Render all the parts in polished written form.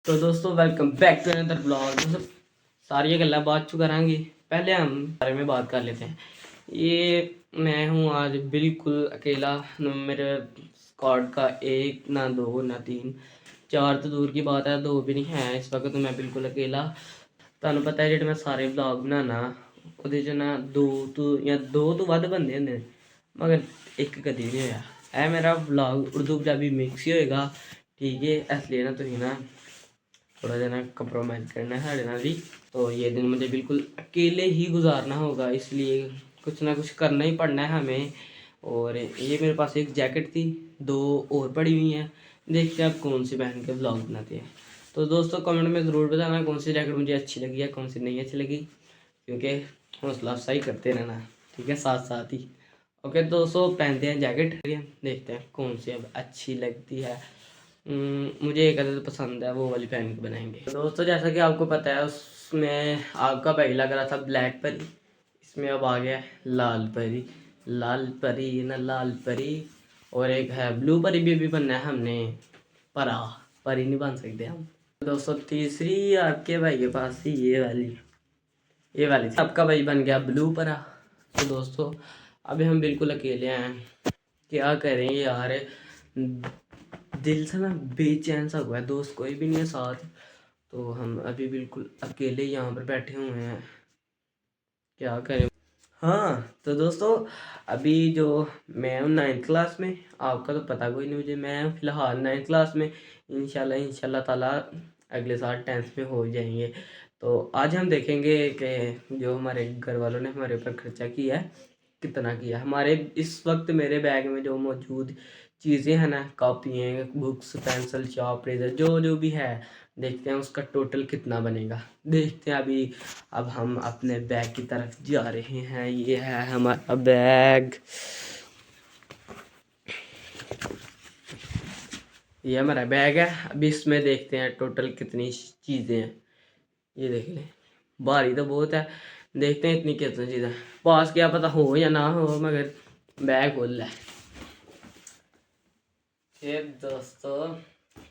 तो दोस्तों welcome back to another blog. मतलब सारी गल्लां बाद चु करांगे, पहले हम बारे में बात कर लेते हैं। ये मैं हूँ आज बिल्कुल अकेला। मेरे स्क्वाड का एक ना दो ना तीन चार तो दूर की बात है, दो भी नहीं है इस वक्त। तो मैं बिल्कुल अकेला। ਤੁਹਾਨੂੰ पता है जो मैं सारे ब्लॉग बनाना ਉਹਦੇ 'ਚ ना दो तो ਵੱਧ ਬੰਦੇ ਹੁੰਦੇ ਨੇ, मगर एक कदी नहीं होया। है मेरा ब्लॉग उर्दू पंजाबी मिक्स ही होएगा, ठीक है। इसलिए ना तुम ना थोड़ा सा ना कंप्रोमाइज़ करना है साढ़े नाल भी। तो ये दिन मुझे बिल्कुल अकेले ही गुजारना होगा, इसलिए कुछ ना कुछ करना ही पड़ना है हमें। और ये मेरे पास एक जैकेट थी, दो और पड़ी हुई हैं। देखते हैं आप कौन सी पहन के ब्लॉग बनाते हैं। तो दोस्तों कमेंट में ज़रूर बताना कौन सी जैकेट मुझे अच्छी लगी है, कौन सी नहीं अच्छी लगी, क्योंकि हौसला अफजाई करते रहना, ठीक है, साथ साथ ही। ओके दोस्तों, पहनते हैं जैकेट, देखते हैं कौन सी अब अच्छी लगती है। मुझे एक अदद पसंद है, वो वाली पहन के बनाएंगे। तो दोस्तों जैसा कि आपको पता है, उसमें आपका पहले लग रहा था ब्लैक परी, इसमें अब आ गया है लाल परी। लाल परी ना लाल परी। और एक है ब्लू परी भी बनना है हमने, परा परी नहीं बन सकते हम। दोस्तों तीसरी आपके भाई के पास थी ये वाली थी, आपका भाई बन गया ब्लू परा। तो दोस्तों अभी हम बिल्कुल अकेले हैं, क्या करें यार। दिल से ना बेचैन सा हुआ है, दोस्त कोई भी नहीं है साथ। तो हम अभी बिल्कुल अकेले यहाँ पर बैठे हुए हैं, क्या करें। हाँ तो दोस्तों अभी जो मैं हूँ 9th क्लास में, आपका तो पता कोई नहीं मुझे। मैं फ़िलहाल 9th क्लास में, इंशाल्लाह ताला अगले साल 10th में हो जाएंगे। तो आज हम देखेंगे कि जो हमारे घर वालों ने हमारे ऊपर खर्चा किया है कितना किया। हमारे इस वक्त मेरे बैग में जो मौजूद चीज़ें हैं ना, कॉपियाँ, बुक्स, पेंसिल, चार्ट, इरेज़र, जो जो भी है, देखते हैं उसका टोटल कितना बनेगा। देखते हैं अभी। अब हम अपने बैग की तरफ जा रहे हैं। ये है हमारा बैग, ये हमारा बैग है। अभी इसमें देखते हैं टोटल कितनी चीज़ें हैं। ये देख लें, भारी तो बहुत है। देखते हैं इतनी कितनी चीज़ें पास, क्या पता हो या ना हो, मगर बैग फुल है। फिर दोस्तों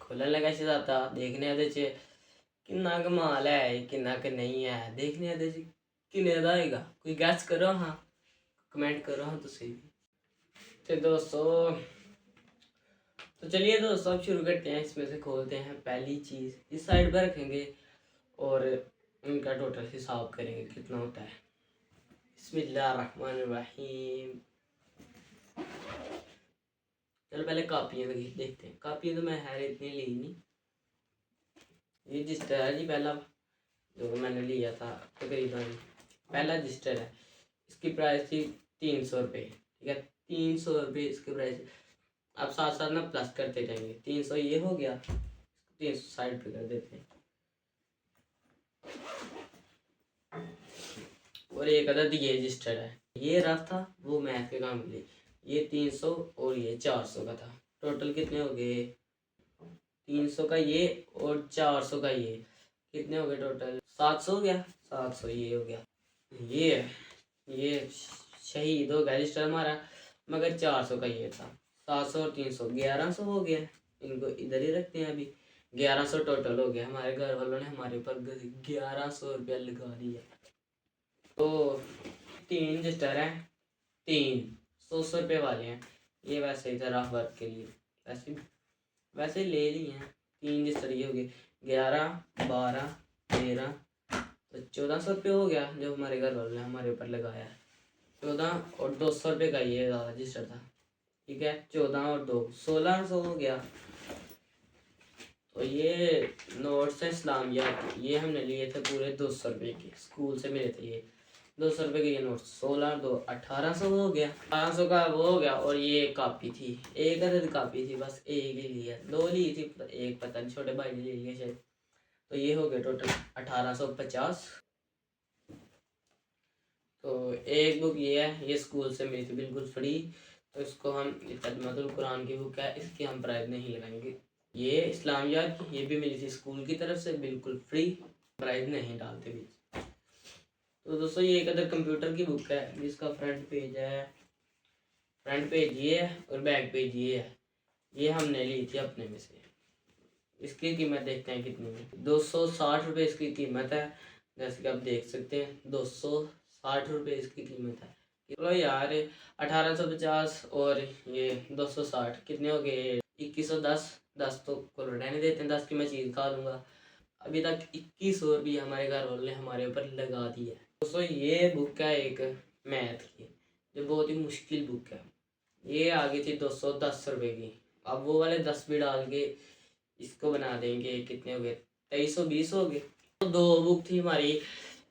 खुलन लगा सी जाता, देखने ਇਹਦੇ 'ਚ किन्ना कमाल है, किन्ना क नहीं है। देखने ਇਹਦੇ 'ਚ किन्ने दा होएगा, कोई गैस करो हाँ, कमेंट करो हाँ तुसी। तो दोस्तों तो चलिए दोस्तों अब शुरू करते हैं। इसमें से खोलते हैं पहली चीज़, इस साइड पर रखेंगे और इनका टोटल हिसाब करेंगे कितना होता है। बिस्मिल्लाहिर्रहमानिर्रहीम। चलो पहले कापियाँ देखते हैं। कापियाँ तो मैं है इतनी ली नहीं। ये रजिस्टर है जी पहला, जो मैंने लिया था तकरीबन। पहला रजिस्टर है, इसकी प्राइस थी 300 रुपये, ठीक है। 300 रुपये इसकी प्राइस। अब साथ साथ ना प्लस करते जाएंगे। 300 ये हो गया, 300 साइड पे कर देते हैं। और एक अदद ये रजिस्टर है, ये रफ था, वो मैथ के काम के लिए। ये 300 और ये 400 का था। टोटल कितने हो गए, 300 का ये और 400 का ये, कितने हो गए टोटल, 700 हो गया। 700 ये हो गया। ये शहीद हो गया रजिस्टर हमारा, मगर 400 का ये था। 700 और 300 1100 हो गया। इनको इधर ही रखते हैं अभी। 1100 टोटल हो गया। हमारे घर वालों ने हमारे ऊपर 1100 रुपया लगा दिया। तो 3 रजिस्टर हैं, 3 100 रुपये वाले हैं। ये वैसे ही था वर्क के लिए, वैसे ले लिए हैं। 3 रजिस्टर ये हो गए, 11 12 13, तो 1400 रुपये हो गया जो हमारे घर वालों ने हमारे ऊपर लगाया है। 14 और 200 रुपये का ये रजिस्टर था, ठीक है। 14 और 2 1600 हो गया। तो ये नोट्स हैं इस्लामिया, ये हमने लिए थे पूरे 200 रुपये के, स्कूल से मिले थे ये 200 रुपये के। ये नोट्स 16 2 1800 हो गया। 1800 का वो हो गया। और ये कापी थी, एक अदद कापी थी, बस एक ही ली है, 2 ली थी, एक पता नहीं छोटे भाई ने ले लिया शायद। तो ये हो गया टोटल 1850। तो एक बुक ये है, ये स्कूल से मिली थी बिल्कुल फ्री। तो इसको हम, तर्जुमातुल कुरान की बुक है, इसकी हम प्राइस नहीं लगाएंगे। ये इस्लामियात की, ये भी मिली थी स्कूल की तरफ से बिल्कुल फ्री, प्राइस नहीं डालते बीच। तो दोस्तों ये एक अदर कंप्यूटर की बुक है, जिसका फ्रंट पेज है, फ्रंट पेज ये है और बैक पेज ये है। ये हमने ली थी अपने में से। इसकी कीमत देखते हैं कितनी है। 260 रुपये इसकी कीमत है, जैसे कि आप देख सकते हैं 260 रुपये इसकी कीमत है। चलो यार 1850 और ये 260 कितने हो गए? 2110। 10 तो कोई रहने देते हैं, 10 की मैं चीज़ खा लूँगा। अभी तक 21 और भी हमारे घर वालों ने हमारे ऊपर लगा दी है। दोस्तों ये बुक है एक मैथ की, जो बहुत ही मुश्किल बुक है। ये आ गई थी 210 रुपये की। अब वो वाले 10 भी डाल के इसको बना देंगे, कितने हो गए? 2320 हो गए। तो दो बुक थी हमारी,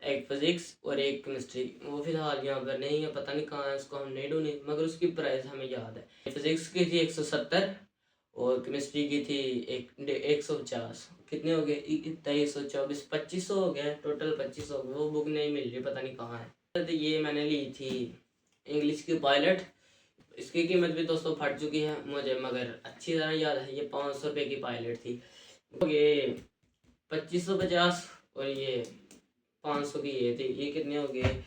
एक फिजिक्स और एक केमिस्ट्री। वो फिलहाल यहाँ पर नहीं है, पता नहीं कहाँ है, उसको हम नहीं ढूंढे, मगर उसकी प्राइस हमें याद है। फिजिक्स की थी 170 और केमिस्ट्री की थी 150। कितने हो गए? 2324, 2500 हो गए टोटल, 2500 हो गए। वो बुक नहीं मिल रही, पता नहीं कहाँ है। तो ये मैंने ली थी इंग्लिश की पायलट। इसकी कीमत भी दोस्तों फट चुकी है मुझे, मगर अच्छी तरह याद है। ये 500 रुपये की पायलट थी। ये 2550 और ये 500 की ये थी। ये कितने हो गए?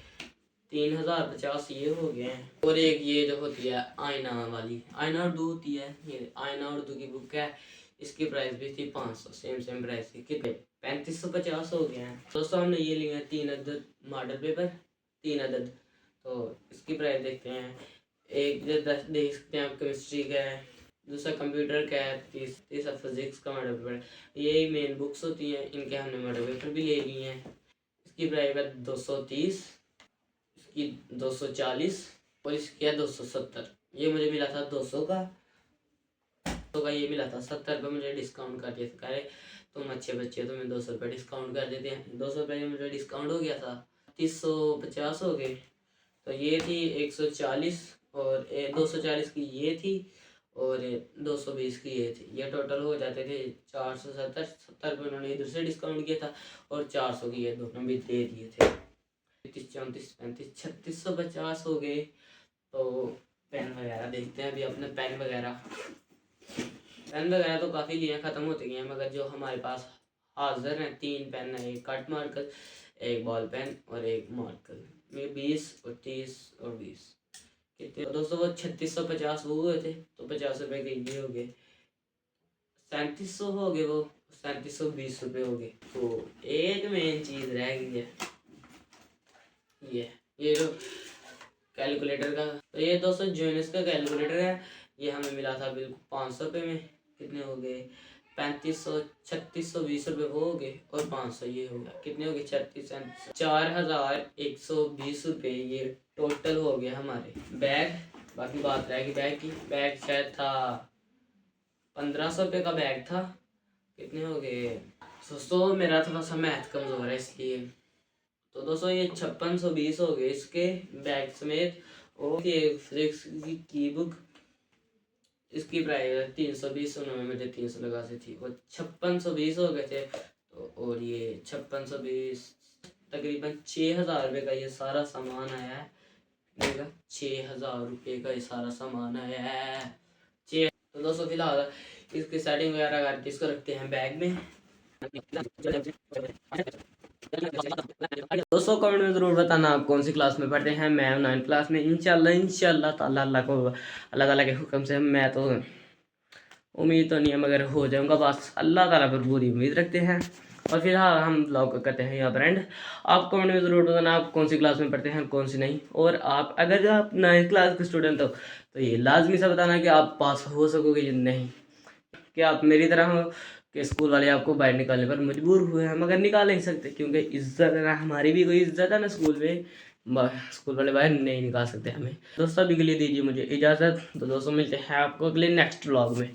3050 ये हो गए हैं। और एक ये जो होती है आईना वाली, आईना उर्दू होती है, ये आईना उर्दू की बुक है। इसकी प्राइस भी थी 500, सेम प्राइस थी। कितने? 3550 हो गए हैं। दोस्तों हमने ये लिए हैं 3 अदद मॉडल पेपर, 3 अदद। तो इसकी प्राइस देखते हैं। एक जो देख सकते हैं आप केमिस्ट्री का है, दूसरा कंप्यूटर का है, तीसरा फिजिक्स का मॉडल पेपर है। यही मेन बुक्स होती हैं, इनके हमने मॉडल पेपर भी ले लिए हैं। इसकी प्राइस है 230, इसकी 240 और इसकी है 270। ये मुझे मिला था 200 का, तो का ये मिला था 70 रुपये। मुझे डिस्काउंट कर दिया था, कह रहे तुम अच्छे बच्चे, तुम्हें 200 रुपये डिस्काउंट कर देते हैं। 200 रुपये मुझे डिस्काउंट हो गया था, 350 हो गए। तो ये थी 140 और 240 की ये थी और 220 की ये थी। ये टोटल हो जाते थे 470। 70 रुपये उन्होंने इधर से डिस्काउंट किया था और 400 की ये दोनों भी दे दिए थे। 33, 34, 35, 3650 हो गए। तो पेन वगैरह देखते हैं अभी अपने। पेन वगैरह तो काफ़ी लिए, ख़त्म होते गए हैं, मगर जो हमारे पास हाजिर हैं 3 पेन है, एक कट मार्कर, एक बॉल पेन और एक मार्कर। में 20 और 30 और 20 कितने? तो दोस्तों वो 3650 वो हुए थे, तो 50 रुपये के ये हो गए 3700 हो गए, वो 3720 रुपये हो गए। तो एक मेन चीज़ रह गई है, ये जो कैलकुलेटर का। तो ये दोस्तों जोइनस का कैलकुलेटर है। ये हमें मिला था बिल्कुल 500 रुपये में। कितने हो गए? 3500, 3620 रुपये वो हो गए और 500 ये हो गया। कितने हो गए? 36, 4120 रुपये ये टोटल हो गया हमारे। बैग, बाकी बात रहेगी बैग की। बैग शायद था 1500 रुपये का बैग था। कितने हो गए दोस्तों? मेरा थोड़ा सा मैथ कमज़ोर है इसलिए। तो दोस्तों ये 5620 हो गए इसके बैग समेत। और ये फिजिक्स की बुक, इसकी प्राइस है 320। उन्होंने मुझे 300 लगा सी थी, और 5620 हो गए थे। तो और ये 5620 तकरीबन 6000 रुपये का ये सारा सामान आया है। 6000 रुपये का ये सारा सामान आया है। तो दोस्तों फिलहाल इसकी सेटिंग वगैरह करके इसको रखते हैं बैग में। दोस्तों कमेंट में ज़रूर बताना आप कौन सी क्लास में पढ़ते हैं। मैं 9th क्लास में, इंशाल्लाह ताला अल्लाह ताला के हुक्म से। मैं तो उम्मीद तो नहीं है, मगर हो जाऊंगा बस, अल्लाह ताला पर पूरी उम्मीद रखते हैं। और फिलहाल हम ब्लॉग करते हैं यहाँ पर एंड। आप कमेंट में ज़रूर बताना आप कौन सी क्लास में पढ़ते हैं, कौन सी नहीं। और आप अगर आप 9th क्लास के स्टूडेंट हो तो ये लाजमी सा बताना कि आप पास हो सकोगे या नहीं, कि आप मेरी तरह हो कि स्कूल वाले आपको बाहर निकालने पर मजबूर हुए हैं, मगर निकाल नहीं सकते, क्योंकि इज्जत है ना, हमारी भी कोई इज्जत है ना स्कूल में। स्कूल वाले बाहर नहीं निकाल सकते हमें। दोस्तों अभी के लिए दीजिए मुझे इजाज़त। तो दोस्तों मिलते हैं आपको अगले नेक्स्ट व्लॉग में।